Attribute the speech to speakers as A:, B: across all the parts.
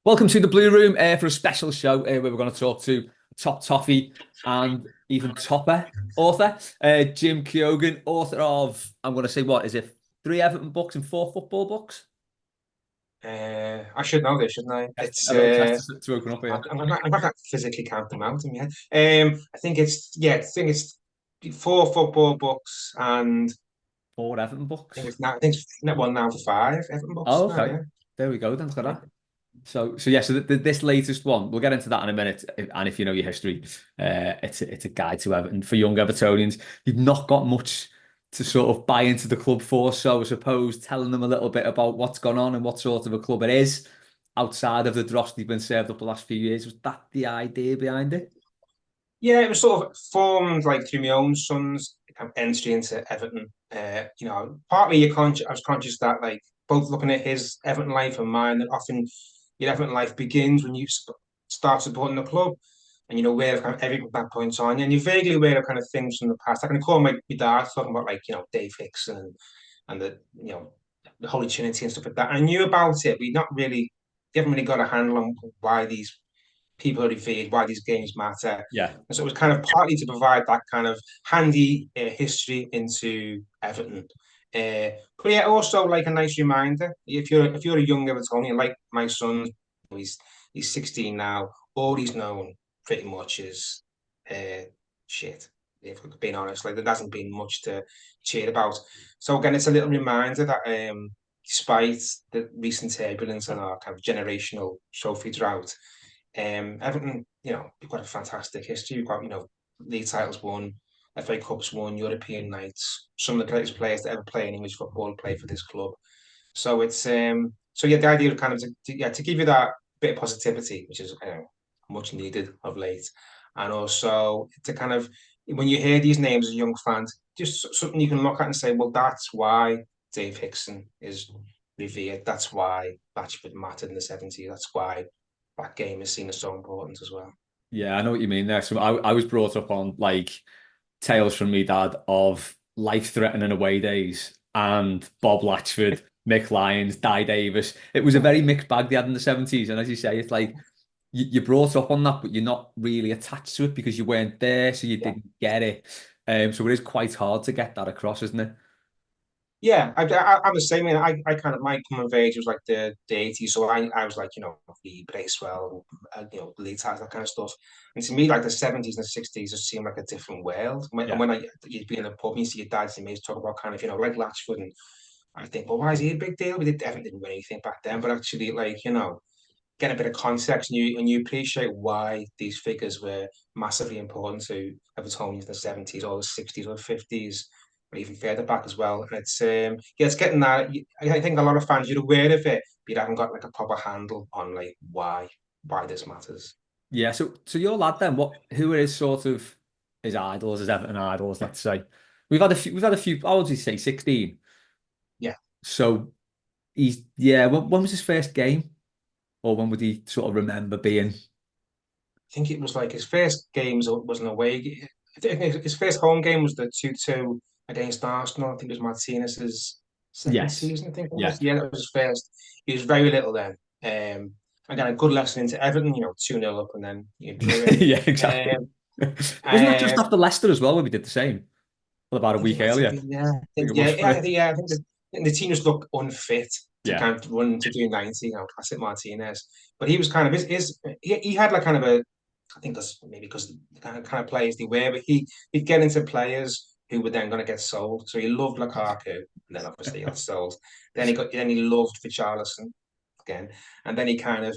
A: Welcome to the Blue Room for a special show where we're going to talk to top Toffee and even topper author, Jim Keoghan, author of, I'm going to say, what is it, 3 Everton books and 4 football books?
B: I should know this, shouldn't I?
A: I know, test to open up here.
B: I'm not physically count them out in my head. I think it's 4 football books, and
A: 4 Everton books.
B: I think it's now for 5 Everton books
A: Oh,
B: now.
A: okay.
B: Yeah.
A: There we go. Then look at that. So yeah. So this latest one, we'll get into that in a minute. And if you know your history, it's a guide to Everton for young Evertonians. You've not got much to sort of buy into the club for. So I suppose telling them a little bit about what's gone on and what sort of a club it is outside of the dross they've been served up the last few years. Was that the idea behind it?
B: Yeah, it was sort of formed like through my own son's kind of entry into Everton. Partly I was conscious that like both looking at his Everton life and mine, that often your Everton life begins when you start supporting the club, and aware of kind of everything from that point on, and you're vaguely aware of kind of things from the past. I can recall my dad talking about like Dave Hickson and the Holy Trinity and stuff like that. I knew about it, but you haven't really got a handle on why these people are revered, why these games matter.
A: Yeah.
B: And so it was kind of partly to provide that kind of handy history into Everton. But yeah, also like a nice reminder, if you're a young Evertonian like my son, he's he's 16 now, all he's known pretty much is uh, shit. If we're being honest, like there hasn't been much to cheer about. So again, it's a little reminder that despite the recent turbulence and our kind of generational trophy drought, Everton, we've got a fantastic history. We've got, league titles won, FA Cups won, European nights. Some of the greatest players to ever play in English football play for this club. So so yeah, the idea of kind of to give you that bit of positivity, which is much needed of late, and also to kind of when you hear these names as young fans, just something you can look at and say, well, that's why Dave Hickson is revered. That's why Latchford mattered in the '70s. That's why that game is seen as so important as well.
A: Yeah, I know what you mean there. So I was brought up on like tales from me dad of life-threatening away days and Bob Latchford, Mick Lyons, Di Davis. It was a very mixed bag they had in the 70s. And as you say, it's like you're brought up on that, but you're not really attached to it because you weren't there, so you
B: Yeah.
A: didn't get it. So it is quite hard to get that across, isn't it?
B: Yeah, I'm the same. I kind of my coming of age was like the '80s, so I was like the Bracewell, lead titles, that kind of stuff. And to me, like the '70s and the '60s just seemed like a different world. And
A: Yeah.
B: when you'd be in a pub and you see your dads and mates talk about kind of like Latchford, and I think, well, why is he a big deal? Everyone didn't win anything back then, but actually, like get a bit of context and you appreciate why these figures were massively important to Evertonians in the '70s or the '60s or '50s or even further back as well. And it's getting that. I think a lot of fans you're aware of it, but you haven't got like a proper handle on like why this matters.
A: Yeah. So your lad then, who are his sort of his idols, his Everton idols, let's say? We've had a few, how old did he say? 16.
B: Yeah,
A: So yeah, when was his first game? Or when would he sort of remember being?
B: I think it was like his first games wasn't away. I think his first home game was the 2-2 against Arsenal. I think it was Martinez's second
A: Yes.
B: season. I think it
A: Yeah.
B: was. Yeah, that was his first. He was very little then. Again, a good lesson into Everton. 2-0 up and then you drew it.
A: Yeah, exactly.
B: Um,
A: Wasn't that just
B: um,
A: after Leicester as well when we did the same? Well, about a
B: I think it
A: week
B: might have
A: earlier. I
B: been. Yeah,
A: think it was for it.
B: I think the team just looked unfit to
A: Yeah.
B: kind of run to do 90. Classic Martinez. But he was kind of he had like kind of a I think that's maybe because the kind of players they were, but he'd get into players who were then going to get sold. So he loved Lukaku, and then obviously he got sold. Then he loved Richarlison again, and then he kind of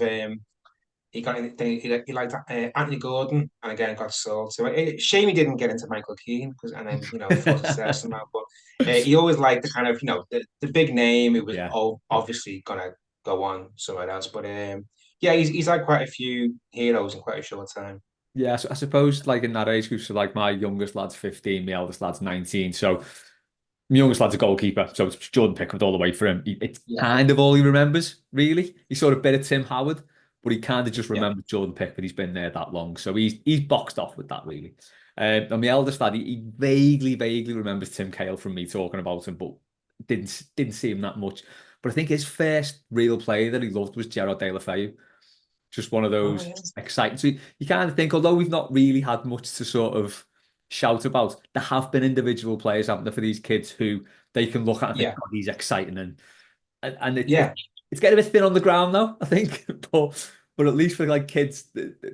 B: he got in, then he liked Anthony Gordon, and again got sold. So shame he didn't get into Michael Keane because and then forced success and that. But he always liked the kind of the big name. It was
A: Yeah.
B: obviously gonna go on somewhere else, but yeah, he's had quite a few heroes in quite a short time.
A: Yeah, so I suppose like in that age group, so like my youngest lad's 15, my eldest lad's 19. So my youngest lad's a goalkeeper, so it's Jordan Pickford all the way for him. It's
B: Yeah,
A: kind of all he remembers, really. He sort of bit of Tim Howard, but he kind of just
B: yeah,
A: remembers Jordan Pickford. He's been there that long, so he's boxed off with that, really. And my eldest lad, he vaguely remembers Tim Cahill from me talking about him, but didn't see him that much. But I think his first real player that he loved was Gerard Deulofeu. Just one of
B: Oh
A: those
B: yeah.
A: exciting. So you kind of think, although we've not really had much to sort of shout about, there have been individual players, haven't there, for these kids who they can look at and think,
B: Yeah.
A: God, he's exciting, and
B: Yeah.
A: it's getting a bit thin on the ground though, I think. But at least for like kids,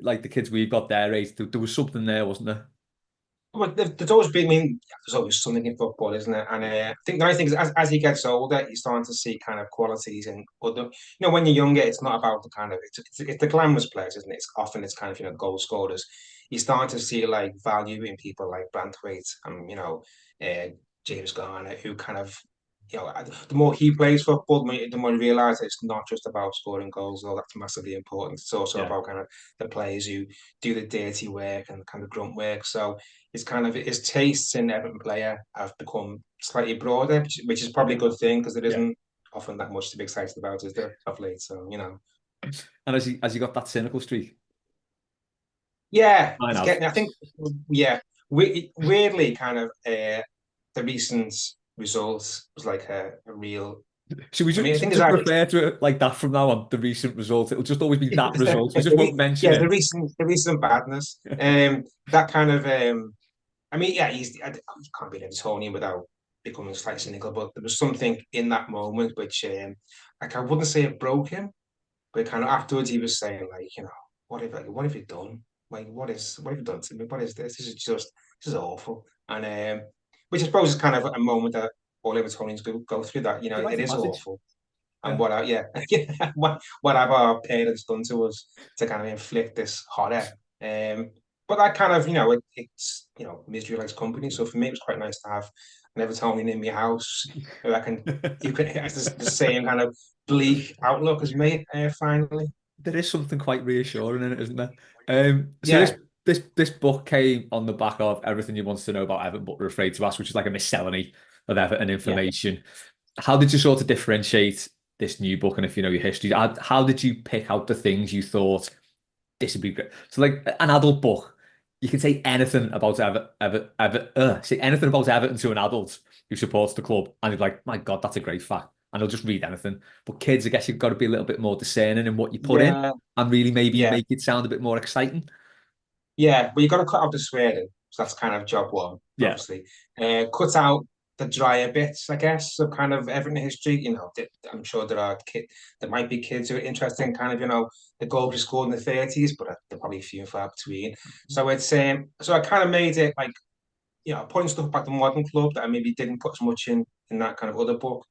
A: like the kids we've got their age, there was something there, wasn't there?
B: But there's always been, I mean, there's always something in football, isn't it? And I think the nice thing is, as he gets older, you're starting to see kind of qualities and other. When you're younger, it's not about the kind of it's the glamorous players, isn't it? It's kind of goal scorers. You're starting to see like value in people like Branthwaite and uh, James Garner, who kind of the more he plays football, the more you realise it's not just about scoring goals, though that's massively important. It's also
A: Yeah.
B: about kind of the players who do the dirty work and kind of grunt work. So his kind of his tastes in Everton player have become slightly broader, which is probably a good thing because there
A: Yeah.
B: isn't often that much to be excited about, is there, of late? So
A: And as you got that cynical streak,
B: yeah,
A: I
B: it's
A: have.
B: getting. I think yeah, weirdly, kind of the recent results was like a real.
A: Should we
B: I
A: just,
B: mean, I
A: should
B: think
A: we
B: it's
A: just
B: actually
A: refer to it like that from now on? The recent result. It'll just always be that result. We just won't mention
B: yeah,
A: it.
B: the recent badness. That kind of I mean, yeah, you can't be an Evertonian without becoming slightly cynical, but there was something in that moment which, like, I wouldn't say it broke him, but kind of afterwards he was saying, like, what have you done? Like, what have you done to me? What is this? This is awful. And which I suppose is kind of a moment that all Evertonians go through. That
A: The rite
B: it
A: of
B: is
A: passage.
B: awful, and
A: Yeah.
B: yeah, yeah, what have our parents done to us to kind of inflict this horror? Um, but that kind of, it's misery likes company. So for me, it was quite nice to have an Evertonian in my house who I can you can has the same kind of bleak outlook as me. Finally,
A: There is something quite reassuring in it, isn't there? So
B: yeah,
A: this book came on the back of Everything You Want to Know About Everton, but We're Afraid to Ask, which is like a miscellany of Everton
B: yeah.
A: information. How did you sort of differentiate this new book, and if you know your history, how did you pick out the things you thought this would be great? So, like an adult book, you can say anything about say anything about Everton to an adult who supports the club, and you're like, my God, that's a great fact, and they'll just read anything. But kids, I guess you've got to be a little bit more discerning in what you put in,
B: Yeah,
A: and really maybe
B: yeah.
A: make it sound a bit more exciting.
B: Yeah, but you got to cut out the swearing. So that's kind of job one,
A: Yeah.
B: obviously. Cut out the drier bits, I guess, of kind of everything history. I'm sure there might be kids who are interested in kind of, the goals we scored in the 30s, but they're probably few and far between. So I kind of made it like, putting stuff about the modern club that I maybe didn't put as much in that kind of other book.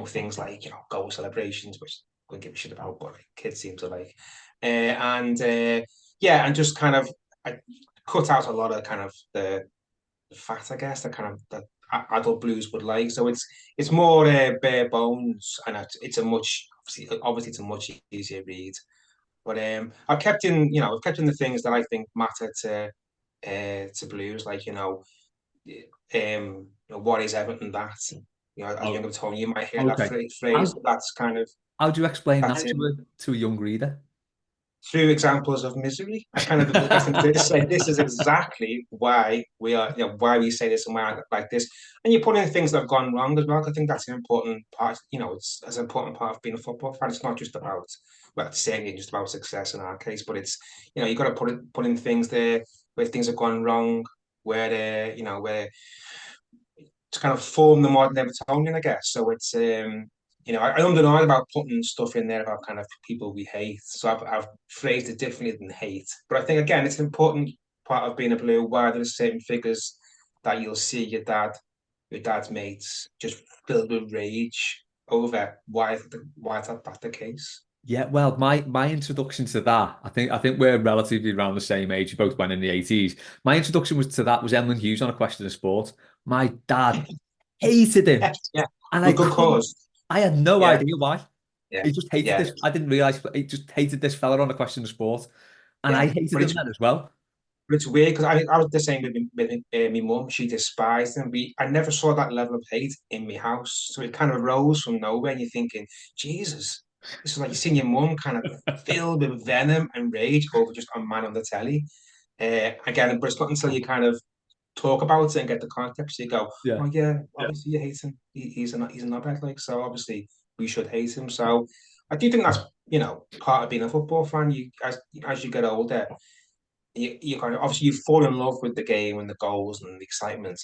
B: Things like, goal celebrations, which I don't give a shit about, but like, kids seem to like. And yeah, and just kind of I cut out a lot of kind of the fat, I guess, the kind of that adult blues would like. So it's more bare bones, and it's a much obviously it's a much easier read. But I've kept in the things that I think matter to blues, like what is Everton that? As
A: Oh,
B: young as Tony, you might hear that
A: okay.
B: phrase,
A: How
B: but that's kind of
A: how do you explain
B: that's
A: that
B: in
A: to a young reader?
B: through examples of misery. I kind of get them to say this is exactly why we are, why we say this and why like this. And you put in things that have gone wrong as well. I think that's an important part. It's as an important part of being a football fan. It's not just about, well, it's saying it's just about success in our case, but it's, you got to put in things there where things have gone wrong, where where to kind of form the modern Evertonian, I guess. So it's I underline about putting stuff in there about kind of people we hate. So I've phrased it differently than hate. But I think again it's an important part of being a blue why there's certain figures that you'll see your dad's mates just filled with rage over why is that the case.
A: Yeah, well, my introduction to that, I think we're relatively around the same age. We both went in the 80s. My introduction was to that was Emlyn Hughes on A Question of Sport. My dad hated him,
B: Yeah, yeah.
A: and I
B: With good
A: couldn't.
B: cause.
A: I had no
B: Yeah,
A: idea why.
B: yeah,
A: He just hated
B: yeah,
A: this. I didn't realize he just hated this fella on A Question of Sport, and I
B: yeah.
A: hated
B: But
A: him then as well.
B: it's weird because I was the same with my mum. She despised him. I never saw that level of hate in my house. So it kind of rose from nowhere. And you're thinking, Jesus, this is like you seeing your mum kind of filled with venom and rage over just a man on the telly. Again, but it's not until you kind of talk about it and get the context, you go,
A: Yeah.
B: oh yeah, obviously you hate him. He's a knobhead, like so. Obviously we should hate him. So I do think that's part of being a football fan. As you get older, you kind of obviously you fall in love with the game and the goals and the excitement.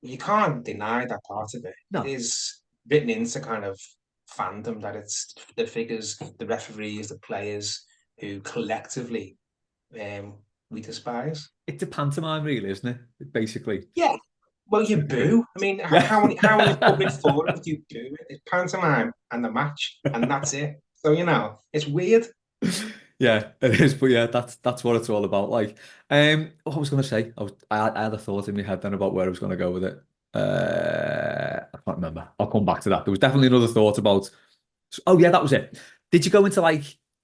B: You can't deny that part of it. It
A: No,
B: is written into kind of fandom that it's the figures, the referees, the players who collectively um, we despise.
A: it's a pantomime, really, isn't it? Basically.
B: Yeah. Well, you boo. I mean,
A: Yeah.
B: how many public forums do you boo? It's pantomime and the match, and that's it. So it's weird.
A: Yeah, it is, but yeah, that's what it's all about. Like, what I was gonna say, I had a thought in my head then about where I was gonna go with it. I can't remember. I'll come back to that. There was definitely another thought about. Oh yeah, that was it. Did you go into like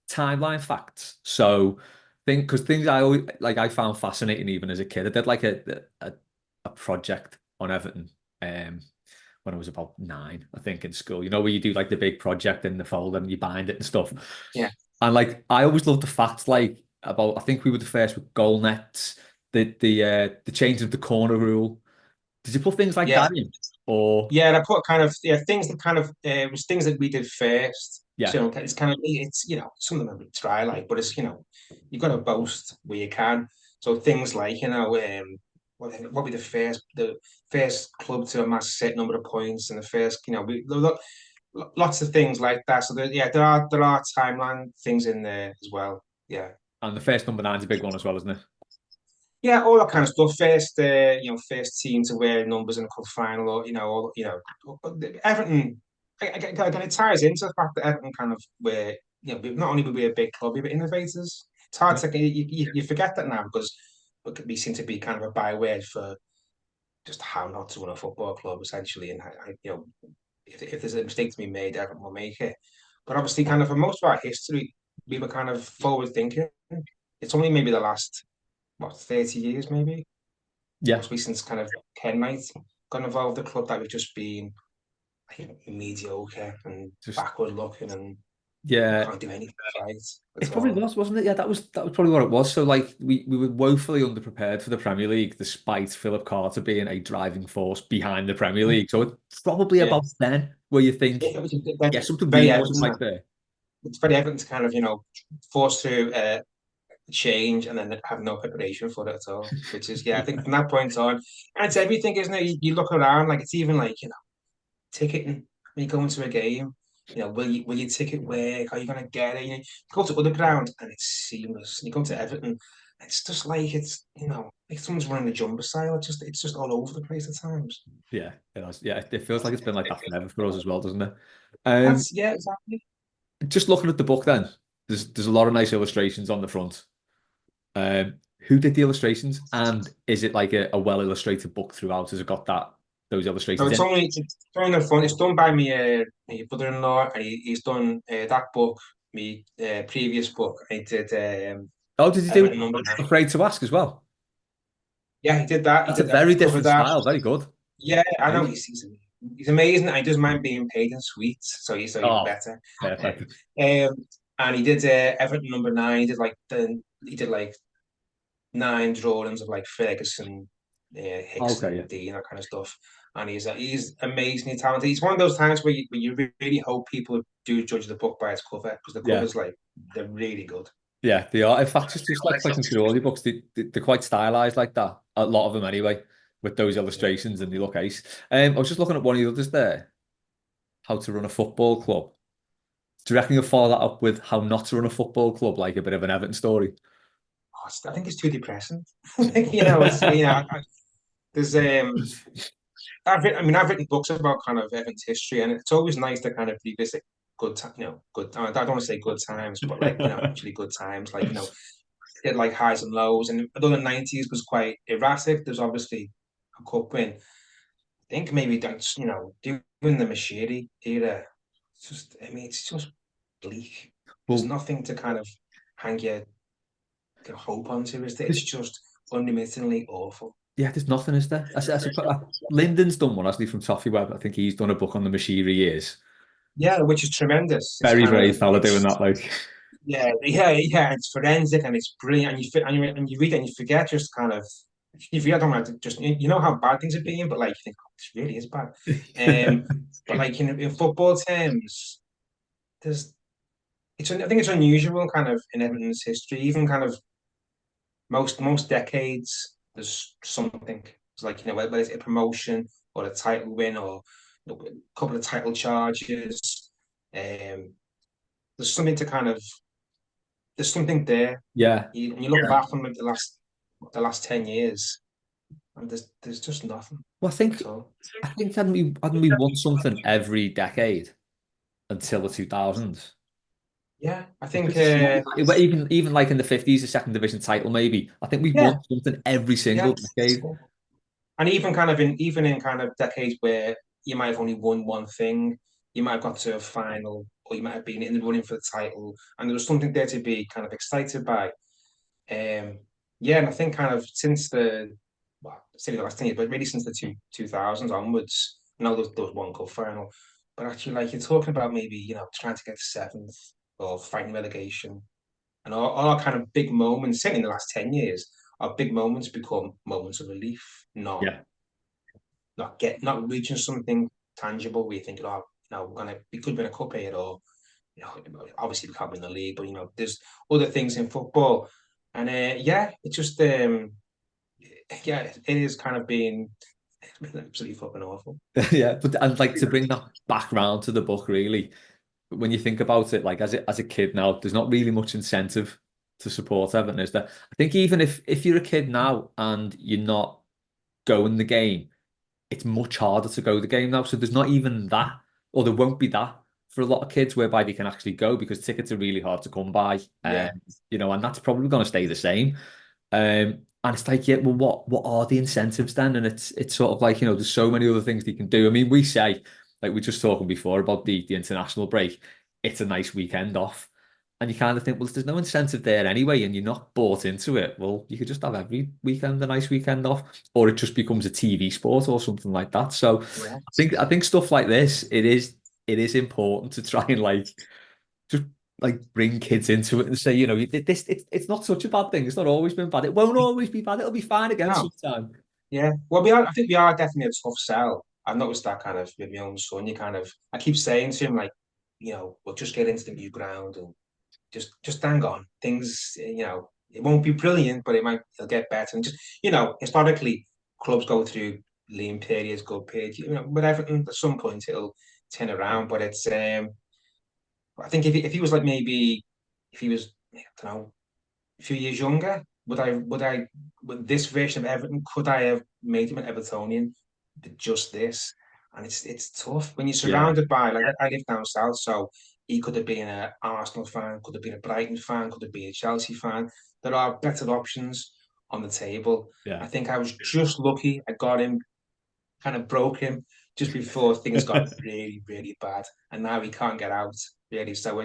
A: timeline facts? So, because things I always like I found fascinating even as a kid. I did like a project on Everton. When I was about 9, I think, in school. You know, where you do like the big project in the folder and you bind it and stuff.
B: Yeah.
A: And like I always loved the facts like about I think we were the first with goal nets, the change of the corner rule. Did you put things like
B: Yeah.
A: that in? Or
B: Yeah, and I put kind of things that kind of was things that we did first.
A: yeah,
B: So it's kind of it's some of them are try like, but it's you've got to boast where you can. So things like what be the first club to amass a set number of points and the first lots of things like that. So there are timeline things in there as well. Yeah.
A: and the first number nine's a big one as well, isn't it?
B: Yeah, all that kind of stuff. First team to wear numbers in a cup final, or Everton. Again, it ties into the fact that Everton kind of were, not only were we a big club, we were innovators. It's hard
A: Yeah.
B: to you forget that now because we seem to be kind of a byword for just how not to run a football club essentially, and if there's a mistake to be made, Everton will make it. But obviously, kind of for most of our history, we were kind of forward thinking. It's only maybe the last 30 years maybe
A: Yeah.
B: most recent kind of Ken Knight got involved with the club that we've just been mediocre and
A: Just
B: backward looking and
A: yeah.
B: can't do anything right
A: It
B: at
A: probably
B: all.
A: was, wasn't it? Yeah, that was probably what it was. So like we were woefully underprepared for the Premier League, despite Philip Carter being a driving force behind the Premier League. So it's probably
B: Yeah,
A: about then where you think, yeah,
B: that's
A: something
B: very
A: really wasn't
B: Everton.
A: right there.
B: It's very Everton to kind of force through change and then have no preparation for it at all. Which is I think from that point on, and it's everything, isn't it? You look around like it's even like ticketing when you go into a game. Will your ticket work? Are you gonna get it? You go to other ground and it's seamless. You go to Everton, it's just like it's like someone's running a jumper style. It's just all over the place at times.
A: Yeah, it has. Yeah, it feels like it's been like that forever for us as well, doesn't it?
B: That's exactly.
A: Just looking at the book then, there's a lot of nice illustrations on the front. Who did the illustrations? And is it like a well illustrated book throughout? Has it got those
B: So
A: illustrations
B: it's
A: in?
B: only the fun. It's done by my brother-in-law, and he's done that book, me previous book. I did
A: Oh, did you do
B: Everton number 9.
A: Afraid to Ask as well?
B: Yeah, he did that. He
A: That's a
B: did that.
A: very
B: Covered
A: different
B: that.
A: style. Very good.
B: Yeah, I know
A: Nice.
B: he's amazing. And he doesn't mind being paid in sweets, so he's so even
A: Oh,
B: better.
A: perfect.
B: And he did Everton number 9. He did like 9 drawings of like Ferguson,
A: Okay,
B: Hickson,
A: yeah.
B: Dean, that kind of stuff. And he's amazingly talented. He's one of those times where you really hope people do judge the book by its cover because the
A: Yeah.
B: covers they're really good.
A: Yeah, they are. In fact, just like flicking through all your books, they're quite stylized like that. A lot of them anyway, with those
B: Yeah.
A: illustrations and they look ace. I was just looking at one of the others there, how to run a football club. Do you reckon you'll follow that up with how not to run a football club, like a bit of an Everton story?
B: I think it's too depressing. There's I've written books about kind of Everton's history, and it's always nice to kind of revisit good time, good. I don't want to say good times, but like actually good times. Like it had like highs and lows, and although the '90s was quite erratic, there's obviously a cup win. I think maybe that's doing the Machiri era. It's just bleak. There's
A: Well,
B: nothing to kind of hang your hope onto, is there? It's
A: there's,
B: just unremittingly awful.
A: yeah, there's nothing, is there? Lyndon's done one, hasn't he, from Toffee Web? I think he's done a book on the Machiri years.
B: Yeah, which is tremendous. It's
A: Very
B: kind
A: brave
B: of
A: fella doing
B: it's
A: that, like.
B: yeah. It's forensic and it's brilliant. And you read it and you forget just kind of you forget on like just how bad things are being, but like you think oh, this really is bad. But like in football terms, there's I think it's unusual kind of in Everton's history, even kind of most decades, there's something. It's like, whether it's a promotion or a title win or a couple of title charges. There's something to kind of there's something there.
A: Yeah.
B: And you look back on like the last 10 years, and there's just nothing
A: Well,
B: at all.
A: I think hadn't we won something every decade until the 2000s?
B: Yeah, I
A: It's
B: think
A: just even like in the 50s, the second division title, maybe. I think we
B: yeah,
A: won something every
B: yeah.
A: single decade.
B: And even in kind of decades where you might have only won one thing, you might have got to a final, or you might have been in the running for the title, and there was something there to be kind of excited by. Um, yeah, and I think kind of since say the last 10 years, but really since the 2000s onwards, I know there was one cup final, but actually, like you're talking about maybe, trying to get to seventh or fighting relegation, and all our kind of big moments, certainly in the last 10 years, our big moments become moments of relief, not
A: Yeah.
B: not reaching something tangible where you think, oh, we could win a cup here, or obviously we can't win the league, but there's other things in football, and yeah, it's just yeah, it is kind of being absolutely fucking awful.
A: Yeah. But I'd like to bring that back round to the book, really. When you think about it, like as a kid now, there's not really much incentive to support Everton, is there? I think even if you're a kid now and you're not going the game, it's much harder to go the game now. So there's not even that, or there won't be that for a lot of kids whereby they can actually go because tickets are really hard to come by.
B: Yeah,
A: And that's probably going to stay the same. And it's like, yeah, well, what are the incentives then? And it's sort of like, there's so many other things they can do. I mean, we say, like we were just talking before about the international break, it's a nice weekend off. And you kind of think, well, if there's no incentive there anyway, and you're not bought into it, well, you could just have every weekend a nice weekend off, or it just becomes a TV sport or something like that. So I think stuff like this, it is important to try and like just like bring kids into it and say, it's not such a bad thing. It's not always been bad. It won't always be bad. It'll be fine again
B: no,
A: sometime.
B: yeah. Well, I think we are definitely a tough sell. I've noticed that kind of with my own son. I keep saying to him like, we'll just get into the new ground and just hang on. Things, it won't be brilliant, but it'll get better. And just, historically, clubs go through lean periods, good periods. With Everton, at some point it'll turn around. But I think if he was like maybe if he was, I don't know, a few years younger, with this version of Everton, could I have made him an Evertonian with just this? And it's tough when you're
A: Yeah,
B: surrounded by, like, I live down south, so he could have been an Arsenal fan, could have been a Brighton fan, could have been a Chelsea fan. There are better options on the table.
A: yeah.
B: I think I was just lucky. I got him, kind of broke him just before things got really, really bad, and now he can't get out really. So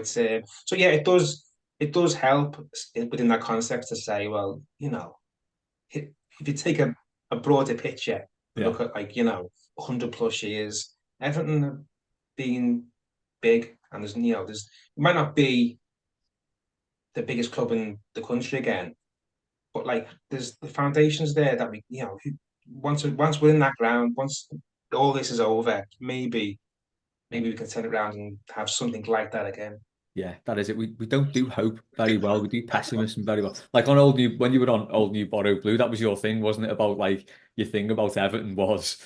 B: yeah, it does help within that concept to say, well, if you take a broader picture and
A: Yeah.
B: look at, like, 100 plus years, Everton have been big, and it might not be the biggest club in the country again, but like there's the foundations there that once we're in that ground, once all this is over, maybe we can turn it around and have something like that again.
A: Yeah, that is it. We don't do hope very well. We do pessimism very well. Like on Old New, when you were on Old New Borrow Blue, that was your thing, wasn't it? About like your thing about Everton was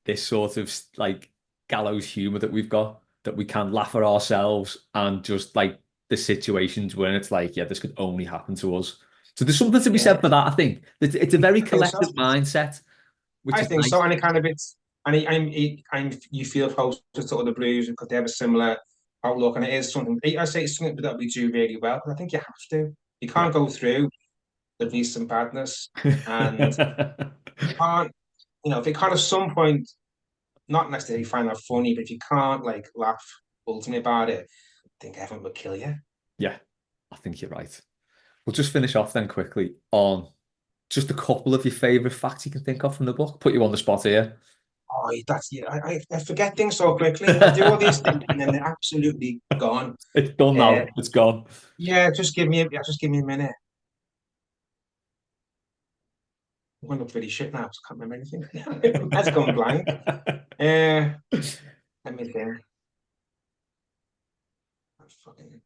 A: this sort of like gallows humor that we've got, that we can laugh at ourselves and just like the situations when it's like, yeah, this could only happen to us. So there's something to be
B: Yeah,
A: said for that. I think it's a very
B: I think so.
A: collective mindset, which
B: I
A: is
B: think
A: nice.
B: so. And it kind of it's and you feel close to other Blues because they have a similar outlook, and it is something I say it's something that we do really well. But I think you have to. You
A: Yeah.
B: can't go through the recent badness, and you can't. If you can't at some point not necessarily find that funny, but if you can't like laugh ultimately about it, I think everyone would kill you.
A: Yeah, I think you're right. We'll just finish off then quickly on just a couple of your favorite facts you can think of from the book. Put you on the spot here.
B: Oh, that's yeah. I forget things so quickly. I do all these things and then they're absolutely gone.
A: It's done
B: Uh,
A: now. It's gone.
B: yeah, just give me a minute. I'm going to look really shit now. 'Cause I can't remember anything. That's gone blank. Uh, Let me think. Fucking.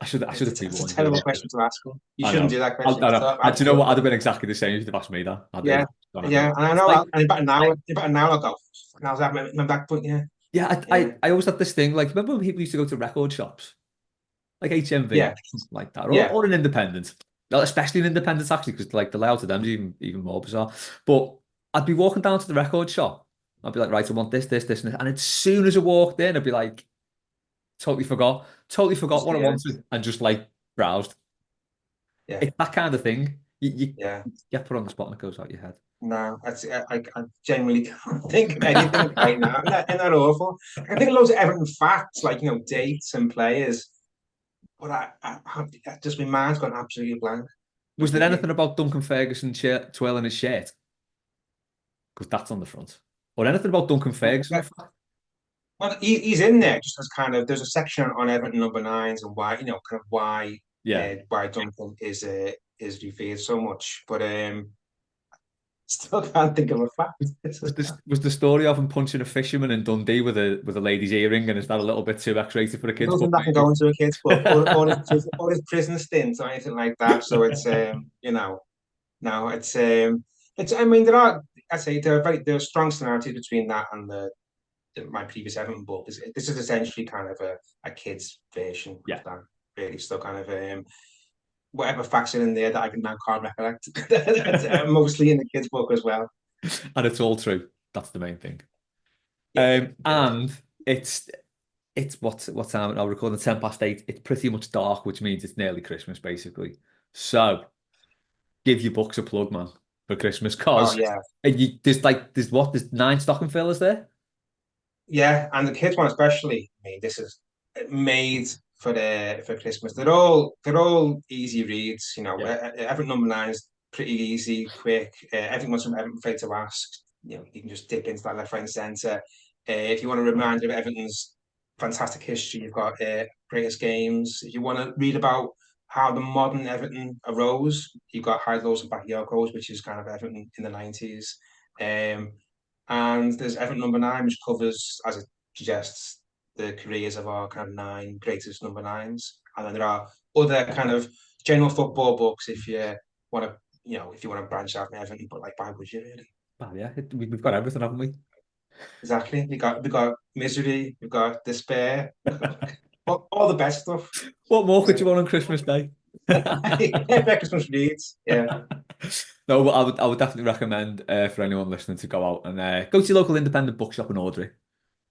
A: I should have
B: It's a
A: pre-warned you.
B: terrible question to ask him. You
A: I
B: shouldn't
A: know.
B: do that
A: I
B: question.
A: know.
B: So
A: Do you know
B: feel
A: what? I'd
B: bad.
A: have been exactly the same if you'd have asked me that. I'd
B: Yeah,
A: have gone ahead.
B: yeah, and I
A: It's
B: know.
A: like,
B: About an hour ago. Now that I'm back point. Yeah,
A: yeah,
B: yeah,
A: I always had this thing. Like, remember when people used to go to record shops, like HMV,
B: yeah,
A: something like that,
B: yeah,
A: or an independent, well, especially an independent actually, because like the layout of them is even more bizarre. But I'd be walking down to the record shop. I'd be like, right, I want this, and as soon as I walked in, I'd be like, totally forgot
B: just
A: what I
B: yeah,
A: wanted, and just like browsed.
B: yeah,
A: It's that kind of thing. You
B: yeah.
A: get put on the spot and it goes out your head.
B: No, I genuinely can't think of anything right now. Isn't that awful? I can think of loads of Everton facts, like dates and players, but just my mind's gone absolutely blank.
A: Was there
B: Completely.
A: anything about Duncan Ferguson twirling his shirt? Because that's on the front. Or anything about Duncan Ferguson, in fact?
B: Well, he's in there just as kind of there's a section on Everton number nines and why kind of
A: Yeah.
B: why Duncan is revered so much, but still can't think of a fact. It's
A: Was
B: just,
A: the story of him punching a fisherman in Dundee with a lady's earring, and is that a little bit too X-rated for a
B: it
A: kid's
B: doesn't
A: book,
B: that can
A: maybe?
B: go into a kid's book or his prison stint or anything like that. So it's no, it's I mean I say there are strong similarities between that and my previous Everton book. This is essentially kind of a kid's version of
A: Yeah.
B: that. Really, still kind of whatever facts are in there that I can now can't recollect. Mostly in the kids' book as well.
A: And it's all true. That's the main thing.
B: Yeah, it is.
A: And it's what time? I'll record at 8:10. It's pretty much dark, which means it's nearly Christmas, basically. So give your books a plug, man, for Christmas,
B: Oh
A: cause
B: yeah,
A: there's 9 stocking fillers there.
B: yeah, and the kids one especially. I mean, this is made for Christmas. They're all easy reads.
A: Yeah.
B: Everton number nine is pretty easy, quick. Everyone's from Everton afraid to ask. You can just dip into that left, right, and centre. If you want to remind you of Everton's fantastic history, you've got greatest games. If you want to read about how the modern Everton arose, you've got High Lows and Bakayokos, which is kind of Everton in the 90s. Um, and there's Everton number nine, which covers, as it suggests, the careers of our kind of 9 greatest number nines. And then there are other kind of general football books if you want to, if you want to branch out from Everton, but like, why would you really?
A: Well, yeah, we've got everything, haven't we?
B: Exactly. We got misery, we've got despair, all the best stuff.
A: What more could you want on Christmas Day?
B: Yeah, Christmas reads. Yeah.
A: No, but I would definitely recommend for anyone listening to go out and go to your local independent bookshop and order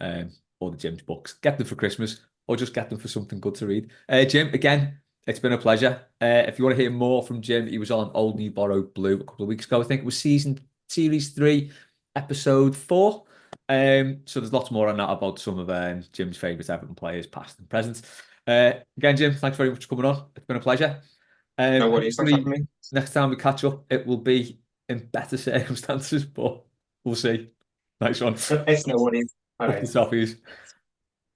A: it. Or the Jim's books. Get them for Christmas or just get them for something good to read. Jim, again, it's been a pleasure. If you want to hear more from Jim, he was on Old New Borrowed Blue a couple of weeks ago. I think it was series 3, episode 4. So there's lots more on that about some of Jim's favourite Everton players, past and present. Again, Jim, thanks very much for coming on. It's been a pleasure.
B: No worries. Thanks for
A: Hopefully,
B: having me.
A: next time we catch up, it will be in better circumstances, but we'll see. Nice one.
B: It's no worries. All
A: Up the
B: right.
A: Toffees.